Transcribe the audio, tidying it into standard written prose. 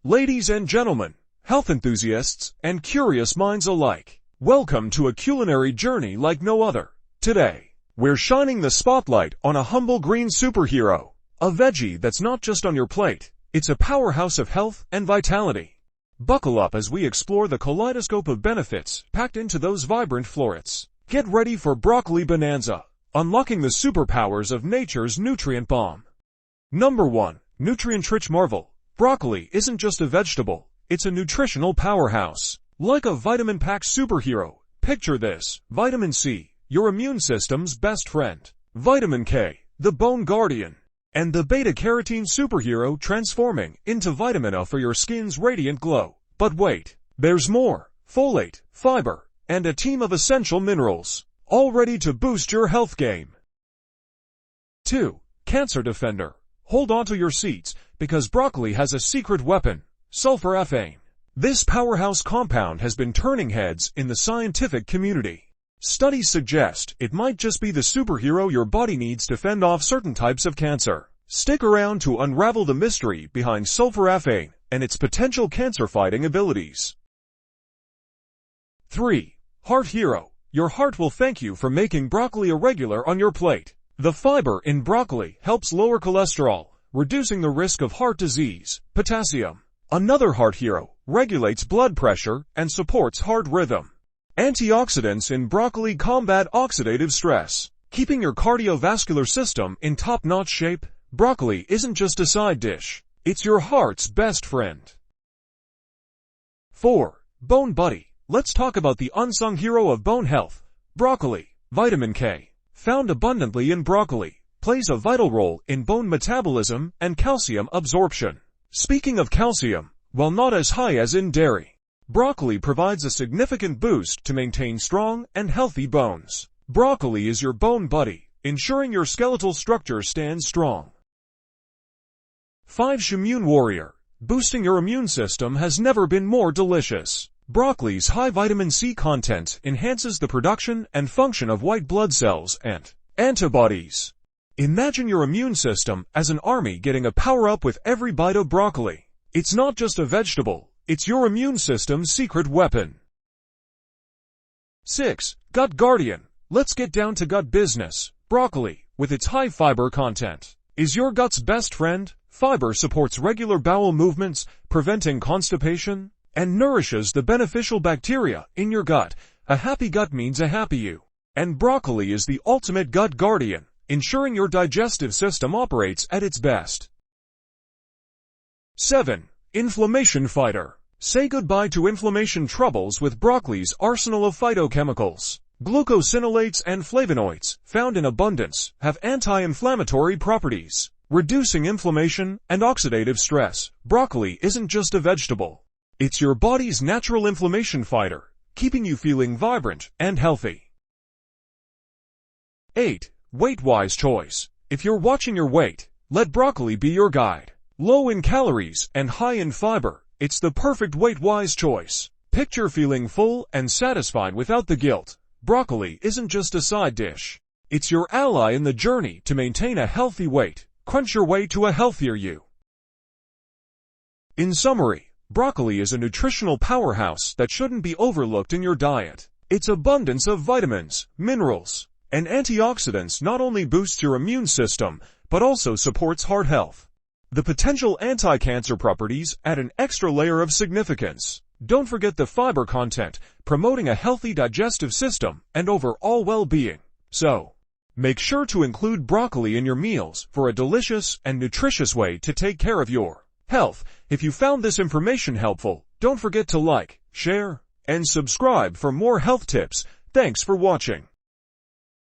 Ladies and gentlemen, health enthusiasts and curious minds alike, welcome to a culinary journey like no other. Today, we're shining the spotlight on a humble green superhero, a veggie that's not just on your plate, it's a powerhouse of health and vitality. Buckle up as we explore the kaleidoscope of benefits packed into those vibrant florets. Get ready for broccoli bonanza, unlocking the superpowers of nature's nutrient bomb. Number 1. Nutrient-rich marvel. Broccoli isn't just a vegetable, it's a nutritional powerhouse. Like a vitamin-packed superhero, picture this: vitamin C, your immune system's best friend; vitamin K, the bone guardian; and the beta-carotene superhero transforming into vitamin A for your skin's radiant glow. But wait, there's more: folate, fiber, and a team of essential minerals, all ready to boost your health game. 2. Cancer defender. Hold on to your seats, because broccoli has a secret weapon: sulforaphane. This powerhouse compound has been turning heads in the scientific community. Studies suggest it might just be the superhero your body needs to fend off certain types of cancer. Stick around to unravel the mystery behind sulforaphane and its potential cancer-fighting abilities. 3. Heart hero. Your heart will thank you for making broccoli a regular on your plate. The fiber in broccoli helps lower cholesterol, reducing the risk of heart disease. Potassium, another heart hero, regulates blood pressure and supports heart rhythm. Antioxidants in broccoli combat oxidative stress, keeping your cardiovascular system in top-notch shape. Broccoli isn't just a side dish, it's your heart's best friend. 4. Bone buddy. Let's talk about the unsung hero of bone health: broccoli. Vitamin K, found abundantly in broccoli, plays a vital role in bone metabolism and calcium absorption. Speaking of calcium, while not as high as in dairy, broccoli provides a significant boost to maintain strong and healthy bones. Broccoli is your bone buddy, ensuring your skeletal structure stands strong. 5. Immune warrior. Boosting your immune system has never been more delicious. Broccoli's high vitamin C content enhances the production and function of white blood cells and antibodies. Imagine your immune system as an army getting a power-up with every bite of broccoli. It's not just a vegetable, it's your immune system's secret weapon. 6. Gut guardian. Let's get down to gut business. Broccoli, with its high fiber content, is your gut's best friend. Fiber supports regular bowel movements, preventing constipation, and nourishes the beneficial bacteria in your gut. A happy gut means a happy you. And broccoli is the ultimate gut guardian, ensuring your digestive system operates at its best. 7. Inflammation fighter. Say goodbye to inflammation troubles with broccoli's arsenal of phytochemicals. Glucosinolates and flavonoids, found in abundance, have anti-inflammatory properties, reducing inflammation and oxidative stress. Broccoli isn't just a vegetable, it's your body's natural inflammation fighter, keeping you feeling vibrant and healthy. 8. Weight-wise choice. If you're watching your weight, let broccoli be your guide. Low in calories and high in fiber, it's the perfect weight-wise choice. Picture feeling full and satisfied without the guilt. Broccoli isn't just a side dish, it's your ally in the journey to maintain a healthy weight. Crunch your way to a healthier you. In summary, broccoli is a nutritional powerhouse that shouldn't be overlooked in your diet. Its abundance of vitamins, minerals, and antioxidants not only boosts your immune system, but also supports heart health. The potential anti-cancer properties add an extra layer of significance. Don't forget the fiber content, promoting a healthy digestive system and overall well-being. So, make sure to include broccoli in your meals for a delicious and nutritious way to take care of your health. If you found this information helpful, don't forget to like, share, and subscribe for more health tips. Thanks for watching.